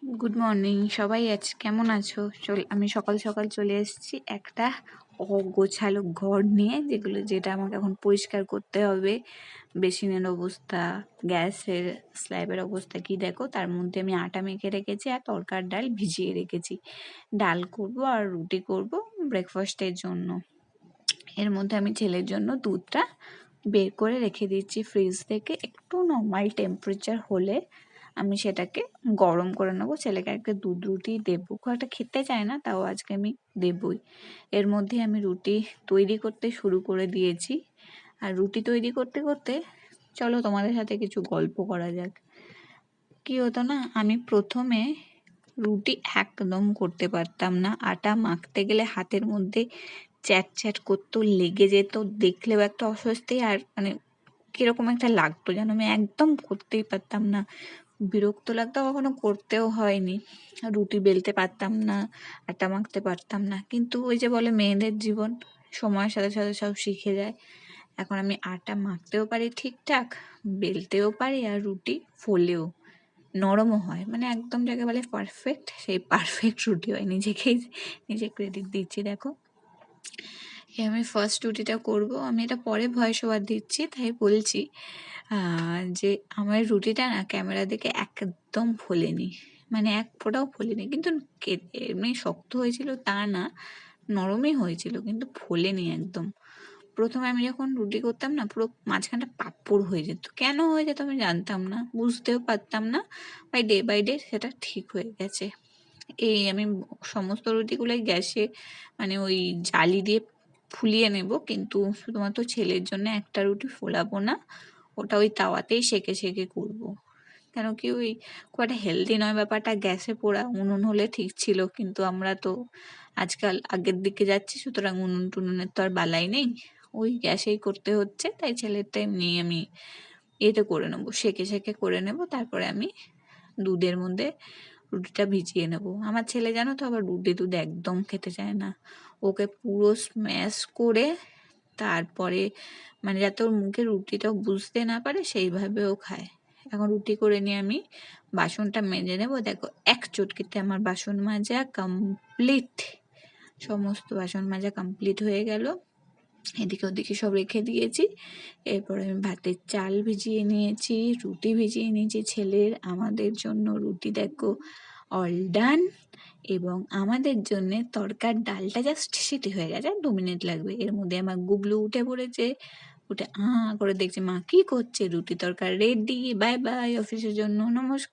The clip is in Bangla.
গুড মর্নিং সবাই। কেমন আছো? আমি সকাল সকাল চলে এসেছি একটা অগোছালো ঘর নিয়ে, যেটা আমাকে এখন পরিষ্কার করতে হবে। বেসিনের অবস্থা, গ্যাসের স্ল্যাবের অবস্থা কি দেখো। তার মধ্যে আমি আটা মেখে রেখেছি আর তরকার ডাল ভিজিয়ে রেখেছি। ডাল করব আর রুটি করব ব্রেকফাস্টের জন্য। এর মধ্যে আমি ছেলের জন্য দুধটা বের করে রেখে দিচ্ছি ফ্রিজ থেকে। একটু নর্মাল টেম্পারেচার হলে আমি সেটাকে গরম করে নেবো। ছেলেকে আজকে দুধ রুটি দেবো, খুব একটা খেতে চায় না, তাও আজকে আমি দেবই। এর মধ্যে আমি রুটি তৈরি করতে শুরু করে দিয়েছি। আর রুটি তৈরি করতে করতে চলো তোমাদের সাথে কিছু গল্প করা যাক। কি হতো না, আমি প্রথমে রুটি একদম করতে পারতাম না। আটা মাখতে গেলে হাতের মধ্যে চ্যাট চ্যাট করতো, লেগে যেত, দেখলেও একটা অস্বস্তি, আর মানে কিরকম একটা লাগতো যেন। আমি একদম করতেই পারতাম না, বিরক্ত লাগতো, কখনো করতেও হয়নি। রুটি বেলতে পারতাম না, আটা মাখতে পারতাম না। কিন্তু ওই যে বলে মেয়েদের জীবন সময়ের সাথে সাথে সব শিখে যায়। এখন আমি আটা মাখতেও পারি ঠিকঠাক, বেলতেও পারি, আর রুটি ফোলেও, নরমও হয়। মানে একদম যাকে বলে পারফেক্ট, সেই পারফেক্ট রুটি হয়। নিজে ক্রেডিট দিচ্ছি। দেখো, আমি ফার্স্ট রুটিটা করব। আমি এটা পরে ভয়েস ওভার দিচ্ছি, তাই বলছি যে আমার রুটিটা না ক্যামেরা দেখে একদম ফোলেনি, মানে এক ফোঁটাও ফোলেনি। কিন্তু এমনি শক্ত হয়েছিল তা না, নরমই হয়েছিল, কিন্তু ফোলেনি একদম। প্রথমে আমি যখন রুটি করতাম না, পুরো মাঝখানটা পাপ্পড় হয়ে যেত। কেন হয়ে যেত আমি জানতাম না, বুঝতেও পারতাম না। বাই ডে সেটা ঠিক হয়ে গেছে। আমি সমস্ত রুটিগুলোই গ্যাসে, মানে ওই জালি দিয়ে ফুলিয়ে নেব, কিন্তু শুধুমাত্র ছেলের জন্য একটা রুটি ফোলাবো না, ওটা ওই তাওয়াতেই সেকে সেকে করবো। কেন কি, ওই খুব একটা হেলদি নয় ব্যাপারটা, গ্যাসে পোড়া। উনুন হলে ঠিক ছিল, কিন্তু আমরা তো আজকাল আগের দিকে যাচ্ছি, সুতরাং উনুন টুনুনের তো আর বালাই নেই, ওই গ্যাসেই করতে হচ্ছে। তাই ছেলেরটা এমনি আমি এতে করে নেবো, সেকে সেকে করে নেব। তারপরে আমি দুধের মধ্যে রুটিটা ভিজিয়ে নেব। আমার ছেলে জানো তো আবার রুটি দুধ একদম খেতে চায় না। ওকে পুরো স্ম্যাশ করে তারপরে, মানে যাতে ওর মুখে রুটিটা বুঝতে না পারে সেইভাবে ও খায়। এখন রুটি করে নিয়ে আমি বাসনটা মেজে নেব। দেখো, এক চটকিতে আমার বাসন মাজা কমপ্লিট। সমস্ত বাসন মাজা কমপ্লিট হয়ে গেল। এদিকে ওদিকে সব রেখে দিয়েছি। এরপরে আমি ভাতের চাল ভিজিয়ে নিয়েছি, রুটি ভিজিয়ে নিয়েছি ছেলের। আমাদের জন্য রুটি দেখো অল ডান। এবং আমাদের জন্য তরকার ডালটা জাস্ট সিটি হয়ে গেছে, 2 মিনিট লাগবে। এর মধ্যে আমার গুবলু উঠে পড়েছে, উঠে করে দেখছে মা কি করছে। রুটি তরকার রেডি। বাই বাই অফিসের জন্য। নমস্কার।